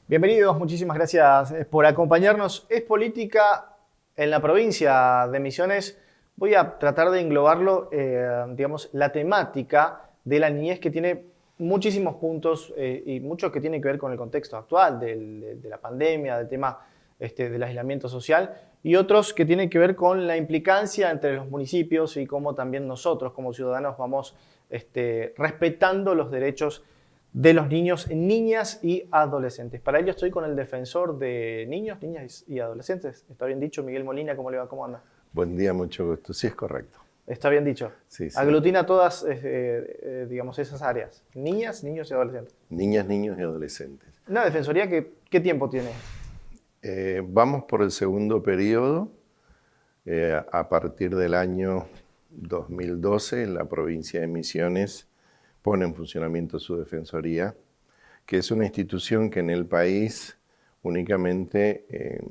Bienvenidos, muchísimas gracias por acompañarnos. Es política en la provincia de Misiones. Voy a tratar de englobarlo, digamos, la temática de la niñez que tiene muchísimos puntos y muchos que tienen que ver con el contexto actual de la pandemia, del tema del aislamiento social y otros que tienen que ver con la implicancia entre los municipios y cómo también nosotros como ciudadanos vamos respetando los derechos de los niños, niñas y adolescentes. Para ello estoy con el defensor de niños, niñas y adolescentes. ¿Está bien dicho? Miguel Molina, ¿cómo le va? ¿Cómo anda? Buen día, mucho gusto. Sí, es correcto. Está bien dicho. Sí, sí. Aglutina todas, digamos, esas áreas. Niñas, niños y adolescentes. Niñas, niños y adolescentes. Una defensoría que, ¿qué tiempo tiene? Vamos por el segundo periodo. A partir del año 2012, en la provincia de Misiones pone en funcionamiento su defensoría, que es una institución que en el país únicamente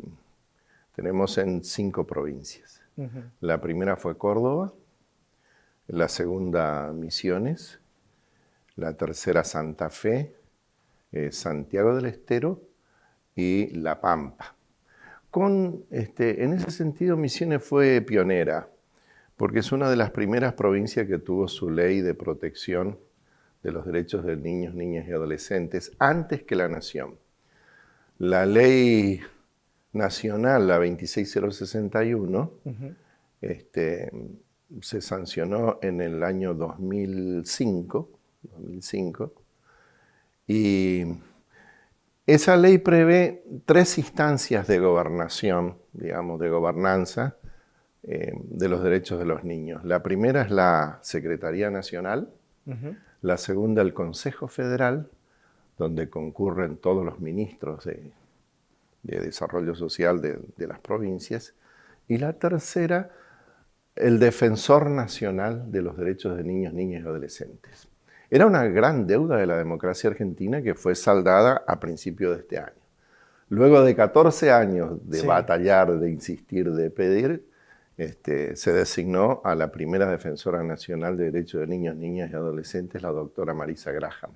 tenemos en 5 provincias. La primera fue Córdoba, la segunda Misiones, la tercera Santa Fe, Santiago del Estero y La Pampa. En ese sentido, Misiones fue pionera, porque es una de las primeras provincias que tuvo su ley de protección de los derechos de niños, niñas y adolescentes antes que la nación. La ley nacional, la 26061, se sancionó en el año 2005 y esa ley prevé 3 instancias de gobernación, digamos, de gobernanza de los derechos de los niños. La primera es la Secretaría Nacional, la segunda el Consejo Federal, donde concurren todos los ministros de Desarrollo Social de las provincias, y la tercera el Defensor Nacional de los Derechos de Niños, Niñas y Adolescentes. Era una gran deuda de la democracia argentina que fue saldada a principios de este año. Luego de 14 años de batallar, de insistir, de pedir, se designó a la primera Defensora Nacional de Derechos de Niños, Niñas y Adolescentes, la doctora Marisa Graham.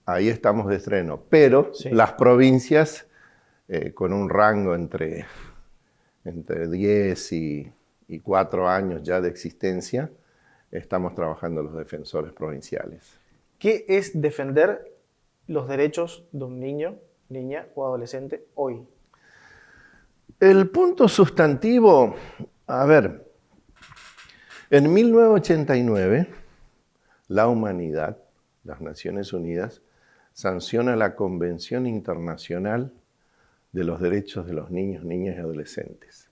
Ahí estamos de estreno, pero las provincias con un rango entre 10 y 4 años ya de existencia, estamos trabajando los defensores provinciales. ¿Qué es defender los derechos de un niño, niña o adolescente hoy? El punto sustantivo, en 1989, la humanidad, las Naciones Unidas, sanciona la Convención Internacional de los Derechos de los Niños, Niñas y Adolescentes.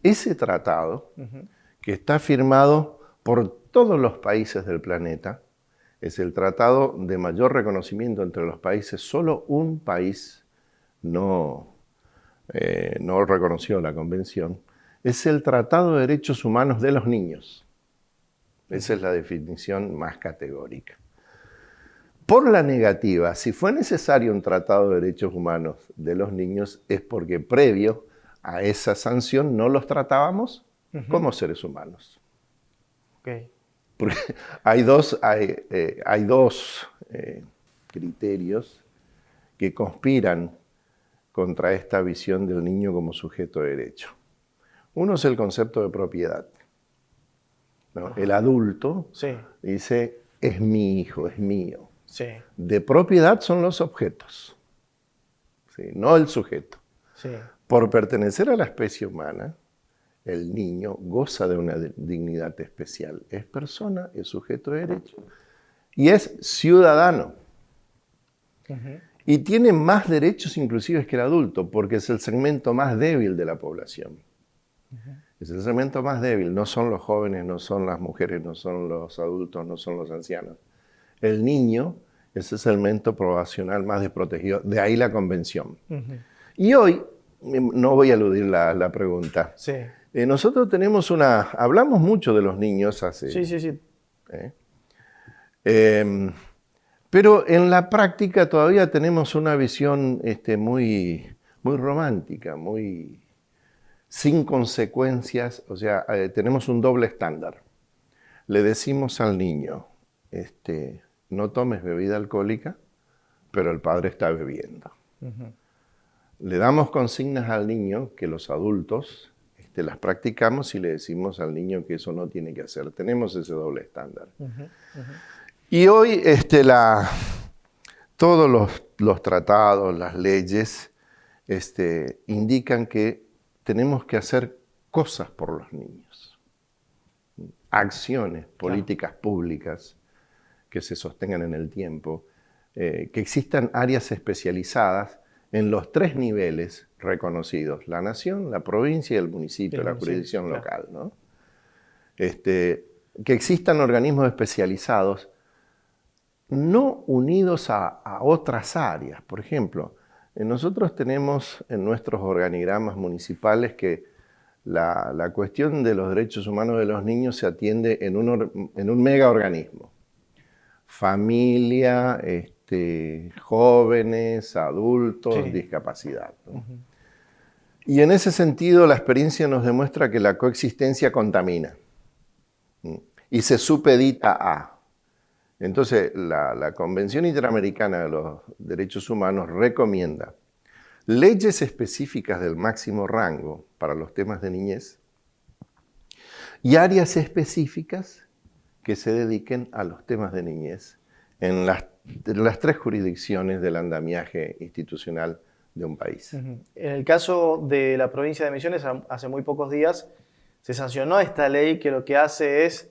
Ese tratado, que está firmado por todos los países del planeta, es el tratado de mayor reconocimiento entre los países. Solo un país no reconoció la convención. Es el Tratado de Derechos Humanos de los Niños. Esa es la definición más categórica. Por la negativa, si fue necesario un Tratado de Derechos Humanos de los Niños, es porque previo a esa sanción no los tratábamos como seres humanos. Porque hay dos criterios que conspiran contra esta visión del niño como sujeto de derecho. Uno es el concepto de propiedad, ¿no? El adulto dice, es mi hijo, es mío. De propiedad son los objetos, no el sujeto. Por pertenecer a la especie humana, el niño goza de una dignidad especial. Es persona, es sujeto de derecho y es ciudadano. Y tiene más derechos inclusive que el adulto, porque es el segmento más débil de la población. Es el segmento más débil, no son los jóvenes, no son las mujeres, no son los adultos, no son los ancianos. El niño es el segmento poblacional más desprotegido, de ahí la convención. Y hoy, no voy a eludir la pregunta, nosotros tenemos hablamos mucho de los niños hace... Pero en la práctica todavía tenemos una visión muy romántica, muy sin consecuencias. O sea, tenemos un doble estándar. Le decimos al niño, no tomes bebida alcohólica, pero el padre está bebiendo. Le damos consignas al niño que los adultos las practicamos y le decimos al niño que eso no tiene que hacer. Tenemos ese doble estándar. Y hoy todos los tratados, las leyes, indican que tenemos que hacer cosas por los niños. Acciones, políticas públicas que se sostengan en el tiempo, que existan áreas especializadas en los 3 niveles reconocidos: la nación, la provincia y el municipio, la jurisdicción local, ¿no? Que existan organismos especializados no unidos a otras áreas. Por ejemplo, nosotros tenemos en nuestros organigramas municipales que la cuestión de los derechos humanos de los niños se atiende en un mega organismo. Familia, jóvenes, adultos, discapacidad, ¿no? Y en ese sentido la experiencia nos demuestra que la coexistencia contamina y se supedita a. Entonces la Convención Interamericana de los Derechos Humanos recomienda leyes específicas del máximo rango para los temas de niñez y áreas específicas que se dediquen a los temas de niñez en las 3 jurisdicciones del andamiaje institucional de un país. En el caso de la provincia de Misiones, hace muy pocos días se sancionó esta ley que lo que hace es,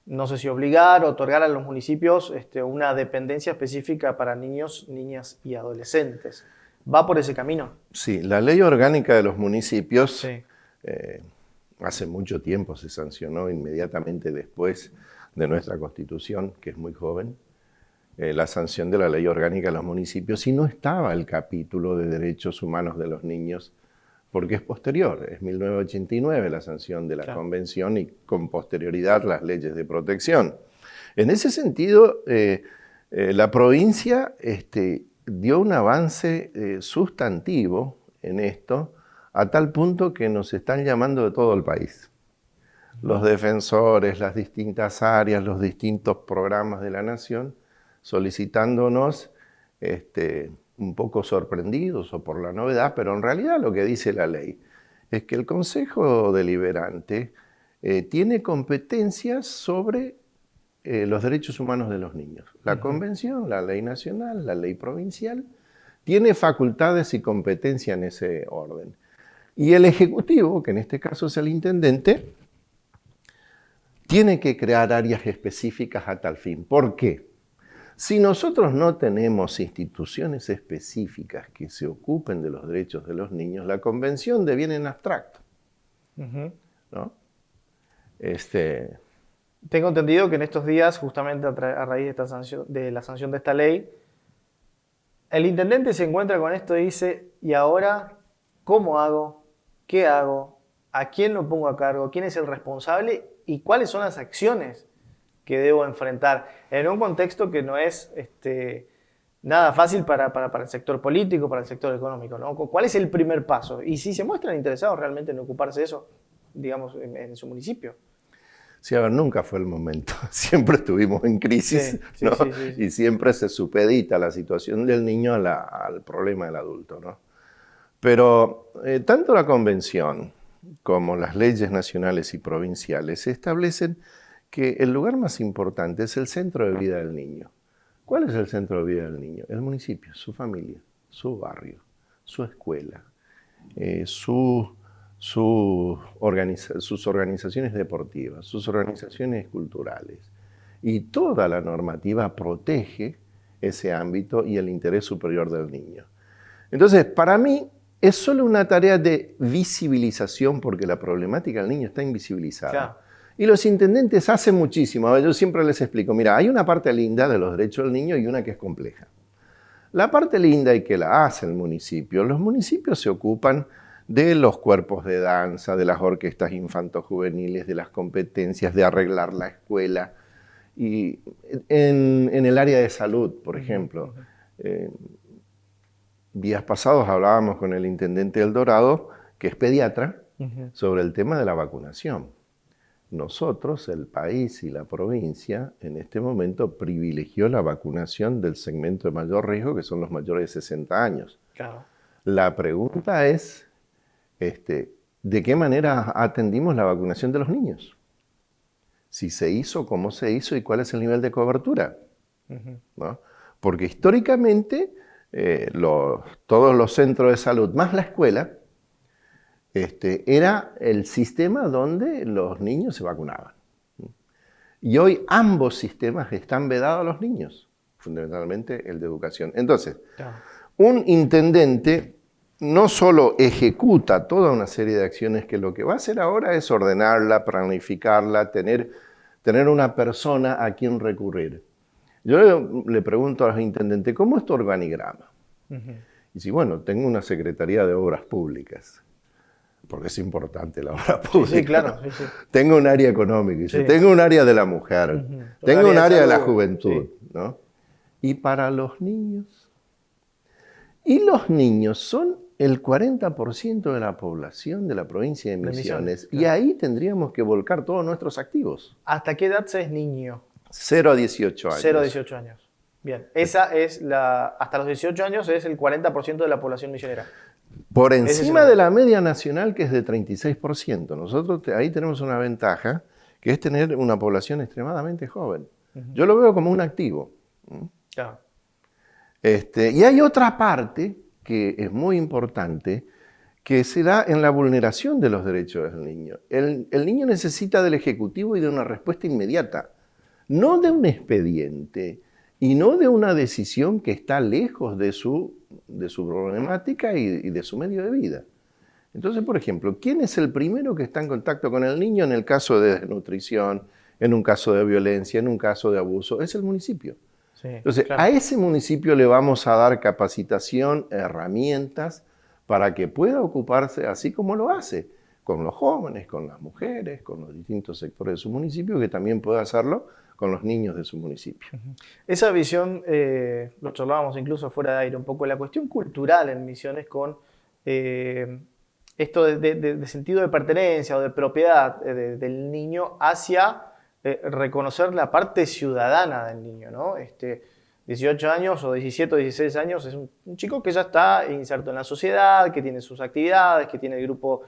no sé si obligar o otorgar a los municipios una dependencia específica para niños, niñas y adolescentes. ¿Va por ese camino? Sí, la ley orgánica de los municipios hace mucho tiempo se sancionó, inmediatamente después de nuestra Constitución, que es muy joven, la sanción de la ley orgánica de los municipios, y no estaba el capítulo de derechos humanos de los niños, porque es posterior, es 1989 la sanción de la Convención y con posterioridad las leyes de protección. En ese sentido, la provincia dio un avance sustantivo en esto, a tal punto que nos están llamando de todo el país. Los defensores, las distintas áreas, los distintos programas de la nación, solicitándonos, un poco sorprendidos o por la novedad, pero en realidad lo que dice la ley es que el Consejo Deliberante tiene competencias sobre los derechos humanos de los niños. La Convención, la ley nacional, la ley provincial, tiene facultades y competencia en ese orden. Y el Ejecutivo, que en este caso es el intendente, tiene que crear áreas específicas a tal fin. ¿Por qué? Si nosotros no tenemos instituciones específicas que se ocupen de los derechos de los niños, la convención deviene en abstracto, ¿no? Tengo entendido que en estos días, justamente a raíz de la sanción de esta ley, el intendente se encuentra con esto y dice: ¿y ahora cómo hago? ¿Qué hago? ¿A quién lo pongo a cargo? ¿Quién es el responsable? ¿Y cuáles son las acciones que debo enfrentar? En un contexto que no es nada fácil para el sector político, para el sector económico, ¿no? ¿Cuál es el primer paso? Y si se muestran interesados realmente en ocuparse de eso, digamos, en su municipio. Sí, a ver, nunca fue el momento. Siempre estuvimos en crisis, ¿no? Sí. Y siempre se supedita la situación del niño al problema del adulto, ¿no? Pero tanto la Convención como las leyes nacionales y provinciales establecen que el lugar más importante es el centro de vida del niño. ¿Cuál es el centro de vida del niño? El municipio, su familia, su barrio, su escuela, sus organizaciones deportivas, sus organizaciones culturales. Y toda la normativa protege ese ámbito y el interés superior del niño. Entonces, para mí, es solo una tarea de visibilización, porque la problemática del niño está invisibilizada. Claro. Y los intendentes hacen muchísimo. Yo siempre les explico, mira, hay una parte linda de los derechos del niño y una que es compleja. La parte linda, y que la hace el municipio, los municipios se ocupan de los cuerpos de danza, de las orquestas infantojuveniles, de las competencias, de arreglar la escuela. Y en el área de salud, por ejemplo, días pasados hablábamos con el intendente del Dorado, que es pediatra, sobre el tema de la vacunación. nosotros, el país y la provincia, en este momento privilegió la vacunación del segmento de mayor riesgo, que son los mayores de 60 años. Claro. La pregunta es, ¿de qué manera atendimos la vacunación de los niños? Si se hizo, cómo se hizo y cuál es el nivel de cobertura, ¿no? Porque históricamente todos los centros de salud más la escuela era el sistema donde los niños se vacunaban. Y hoy ambos sistemas están vedados a los niños, fundamentalmente el de educación. Entonces, un intendente no solo ejecuta toda una serie de acciones que lo que va a hacer ahora es ordenarla, planificarla, tener una persona a quien recurrir. Yo le pregunto a los intendentes, ¿cómo es tu organigrama? Y si, bueno, tengo una Secretaría de Obras Públicas, porque es importante la obra pública. Sí, claro. Sí. Tengo un área económica, dice, tengo un área de la mujer, tengo un área de la juventud, ¿no? Y para los niños. Y los niños son el 40% de la población de la provincia de Misiones. Claro. Y ahí tendríamos que volcar todos nuestros activos. ¿Hasta qué edad se es niño? 0 a 18 años. 0 a 18 años. Bien. Esa es hasta los 18 años es el 40% de la población misionera. Por encima de la media nacional, que es de 36%. Nosotros ahí tenemos una ventaja, que es tener una población extremadamente joven. Yo lo veo como un activo. Claro. Y hay otra parte que es muy importante, que se da en la vulneración de los derechos del niño. El niño necesita del Ejecutivo y de una respuesta inmediata, no de un expediente y no de una decisión que está lejos de su problemática y de su medio de vida. Entonces, por ejemplo, ¿quién es el primero que está en contacto con el niño en el caso de desnutrición, en un caso de violencia, en un caso de abuso? Es el municipio. Sí, entonces, claro, a ese municipio le vamos a dar capacitación, herramientas, para que pueda ocuparse, así como lo hace, con los jóvenes, con las mujeres, con los distintos sectores de su municipio, que también pueda hacerlo con los niños de su municipio. Esa visión, lo charlábamos incluso fuera de aire, un poco la cuestión cultural en Misiones con esto de sentido de pertenencia o de propiedad del niño hacia reconocer la parte ciudadana del niño, ¿no? 18 años o 17 o 16 años es un chico que ya está inserto en la sociedad, que tiene sus actividades, que tiene el grupo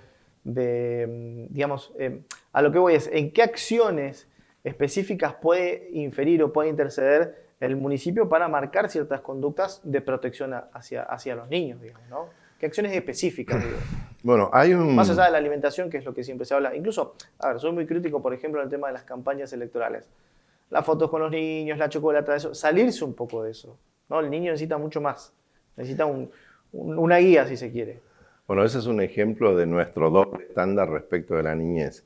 de, digamos, a lo que voy es, ¿en qué acciones específicas puede inferir o puede interceder el municipio para marcar ciertas conductas de protección hacia los niños, digamos, ¿no? ¿Qué acciones específicas, digo? Bueno, hay más allá de la alimentación, que es lo que siempre se habla. Incluso, a ver, soy muy crítico, por ejemplo, en el tema de las campañas electorales. Las fotos con los niños, la chocolata, eso. Salirse un poco de eso, ¿no? El niño necesita mucho más. Necesita una guía, si se quiere. Bueno, ese es un ejemplo de nuestro doble estándar respecto de la niñez.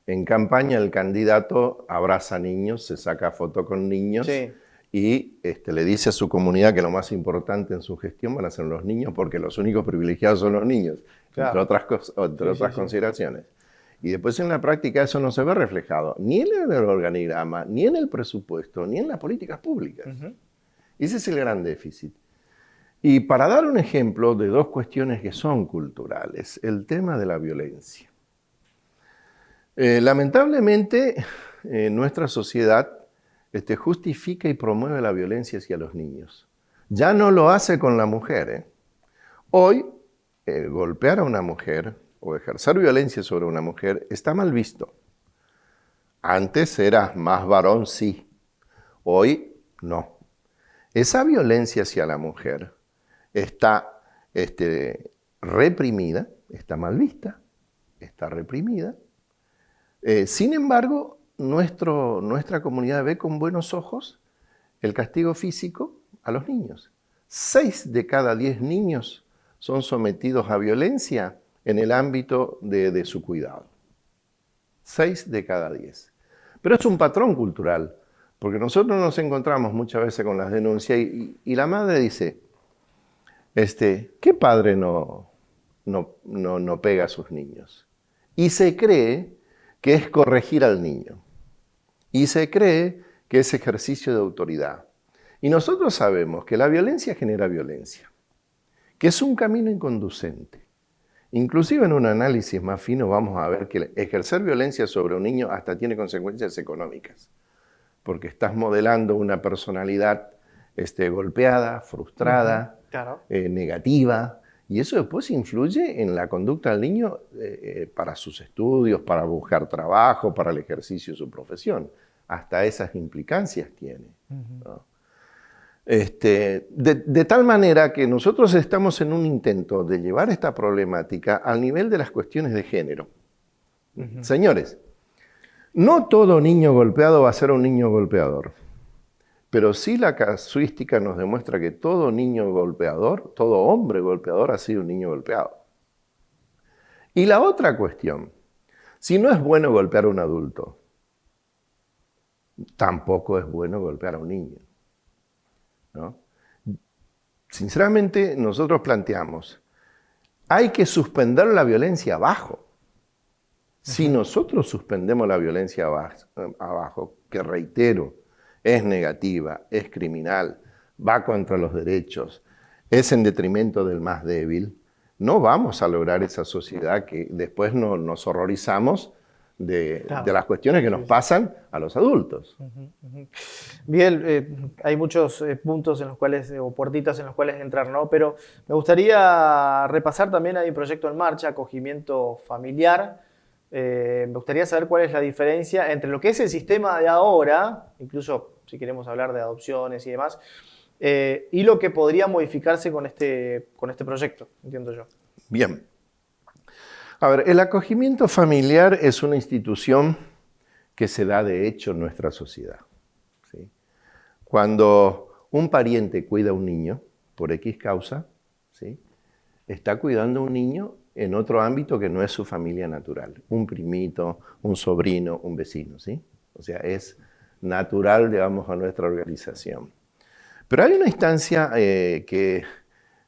En campaña el candidato abraza niños, se saca foto con niños, sí, y le dice a su comunidad que lo más importante en su gestión van a ser los niños, porque los únicos privilegiados son los niños, claro, entre otras consideraciones. Y después en la práctica eso no se ve reflejado, ni en el organigrama, ni en el presupuesto, ni en las políticas públicas. Ese es el gran déficit. Y para dar un ejemplo de dos cuestiones que son culturales, el tema de la violencia. Lamentablemente, nuestra sociedad justifica y promueve la violencia hacia los niños. Ya no lo hace con la mujer. Hoy, golpear a una mujer o ejercer violencia sobre una mujer está mal visto. Antes era más varón, sí. Hoy, no. Esa violencia hacia la mujer está reprimida, está mal vista, está reprimida. Sin embargo, nuestra comunidad ve con buenos ojos el castigo físico a los niños. 6 de cada 10 niños son sometidos a violencia en el ámbito de su cuidado. 6 de cada 10. Pero es un patrón cultural, porque nosotros nos encontramos muchas veces con las denuncias y la madre dice, ¿qué padre no pega a sus niños? Y se cree que es corregir al niño. Y se cree que es ejercicio de autoridad. Y nosotros sabemos que la violencia genera violencia, que es un camino inconducente. Inclusive en un análisis más fino vamos a ver que ejercer violencia sobre un niño hasta tiene consecuencias económicas, porque estás modelando una personalidad golpeada, frustrada, Claro. Negativa, y eso después influye en la conducta del niño para sus estudios, para buscar trabajo, para el ejercicio de su profesión. Hasta esas implicancias tiene, ¿no? De tal manera que nosotros estamos en un intento de llevar esta problemática al nivel de las cuestiones de género. Señores, no todo niño golpeado va a ser un niño golpeador, pero sí la casuística nos demuestra que todo niño golpeador, todo hombre golpeador ha sido un niño golpeado. Y la otra cuestión, si no es bueno golpear a un adulto, tampoco es bueno golpear a un niño, ¿no? Sinceramente, nosotros planteamos, hay que suspender la violencia abajo. Si nosotros suspendemos la violencia abajo, que reitero, es negativa, es criminal, va contra los derechos, es en detrimento del más débil, no vamos a lograr esa sociedad que después nos horrorizamos de las cuestiones que nos pasan a los adultos. Bien, hay muchos puntos en los cuales, o puertitas en los cuales entrar, ¿no? Pero me gustaría repasar también, hay un proyecto en marcha, acogimiento familiar. Me gustaría saber cuál es la diferencia entre lo que es el sistema de ahora, incluso si queremos hablar de adopciones y demás, y lo que podría modificarse con este proyecto, entiendo yo. Bien. A ver, el acogimiento familiar es una institución que se da de hecho en nuestra sociedad, ¿sí? Cuando un pariente cuida a un niño, por X causa, ¿sí?, está cuidando a un niño en otro ámbito que no es su familia natural. Un primito, un sobrino, un vecino, ¿sí? O sea, es natural, digamos, a nuestra organización. Pero hay una instancia que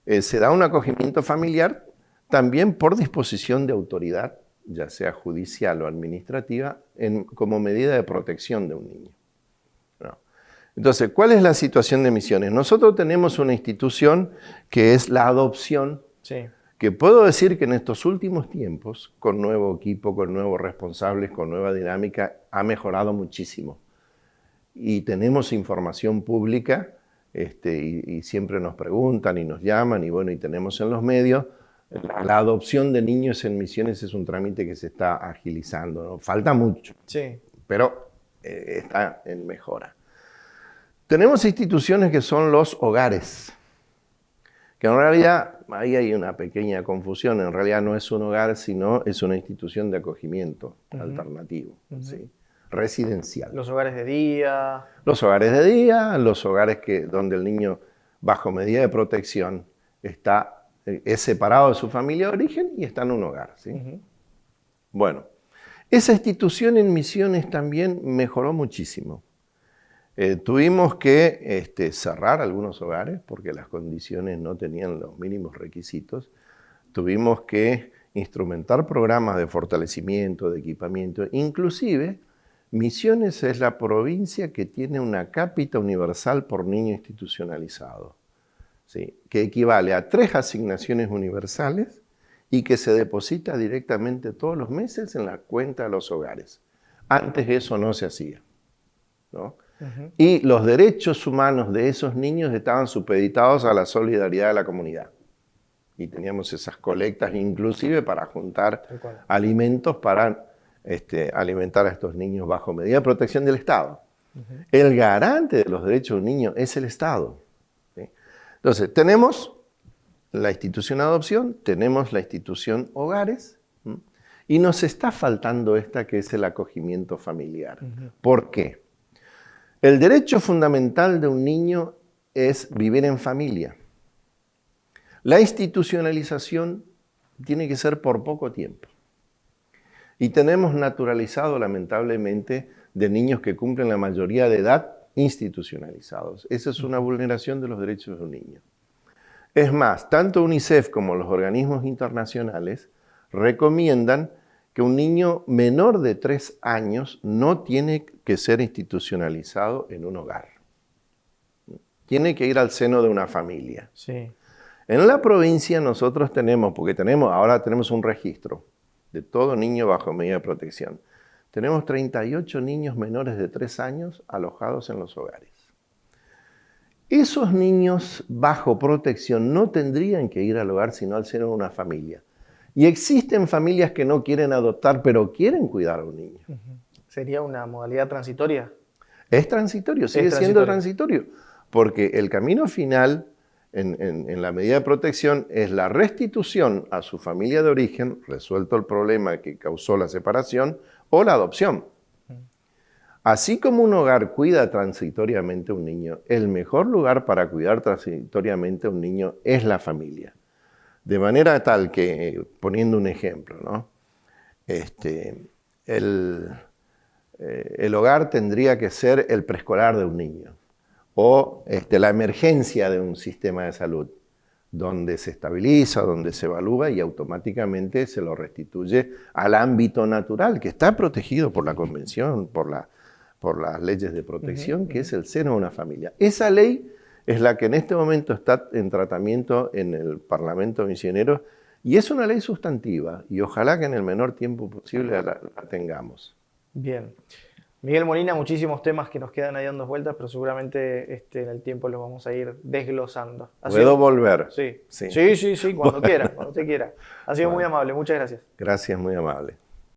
se da un acogimiento familiar también por disposición de autoridad, ya sea judicial o administrativa, como medida de protección de un niño, ¿no? Entonces, ¿cuál es la situación de Misiones? Nosotros tenemos una institución que es la adopción, sí, que puedo decir que en estos últimos tiempos, con nuevo equipo, con nuevos responsables, con nueva dinámica, ha mejorado muchísimo. Y tenemos información pública, y siempre nos preguntan y nos llaman, y bueno, y tenemos en los medios. La adopción de niños en Misiones es un trámite que se está agilizando, ¿no? Falta mucho, sí, pero está en mejora. Tenemos instituciones que son los hogares, que en realidad, ahí hay una pequeña confusión, en realidad no es un hogar, sino es una institución de acogimiento alternativo, ¿sí?, residencial. Los hogares de día. Los hogares de día, los hogares donde el niño, bajo medida de protección, es separado de su familia de origen y está en un hogar, ¿sí? Bueno, esa institución en Misiones también mejoró muchísimo. Tuvimos que cerrar algunos hogares porque las condiciones no tenían los mínimos requisitos. Tuvimos que instrumentar programas de fortalecimiento, de equipamiento. Inclusive, Misiones es la provincia que tiene una cápita universal por niño institucionalizado, ¿sí?, que equivale a 3 asignaciones universales y que se deposita directamente todos los meses en la cuenta de los hogares. Antes eso no se hacía, ¿no? Y los derechos humanos de esos niños estaban supeditados a la solidaridad de la comunidad. Y teníamos esas colectas inclusive para juntar alimentos para alimentar a estos niños bajo medida de protección del Estado. El garante de los derechos de un niño es el Estado, ¿sí? Entonces, tenemos la institución adopción, tenemos la institución hogares, ¿sí?, y nos está faltando esta que es el acogimiento familiar. ¿Por qué? El derecho fundamental de un niño es vivir en familia. La institucionalización tiene que ser por poco tiempo. Y tenemos naturalizado, lamentablemente, de niños que cumplen la mayoría de edad institucionalizados. Esa es una vulneración de los derechos de un niño. Es más, tanto UNICEF como los organismos internacionales recomiendan que un niño menor de 3 años no tiene que ser institucionalizado en un hogar. Tiene que ir al seno de una familia. Sí. En la provincia nosotros tenemos, porque ahora tenemos un registro de todo niño bajo medida de protección. Tenemos 38 niños menores de 3 años alojados en los hogares. Esos niños bajo protección no tendrían que ir al hogar sino al seno de una familia. Y existen familias que no quieren adoptar, pero quieren cuidar a un niño. ¿Sería una modalidad transitoria? Es transitorio, sigue siendo transitorio. Porque el camino final, en la medida de protección, es la restitución a su familia de origen, resuelto el problema que causó la separación, o la adopción. Así como un hogar cuida transitoriamente a un niño, el mejor lugar para cuidar transitoriamente a un niño es la familia. De manera tal que, poniendo un ejemplo, ¿no? El hogar tendría que ser el preescolar de un niño o la emergencia de un sistema de salud, donde se estabiliza, donde se evalúa y automáticamente se lo restituye al ámbito natural, que está protegido por la Convención, por las leyes de protección, que es el seno de una familia. Esa ley es la que en este momento está en tratamiento en el Parlamento Misionero y es una ley sustantiva y ojalá que en el menor tiempo posible la tengamos. Bien. Miguel Molina, muchísimos temas que nos quedan ahí dando vueltas, pero seguramente en el tiempo los vamos a ir desglosando. ¿Puedo volver? Sí, cuando quiera, cuando usted quiera. Ha sido muy amable, muchas gracias. Gracias, muy amable.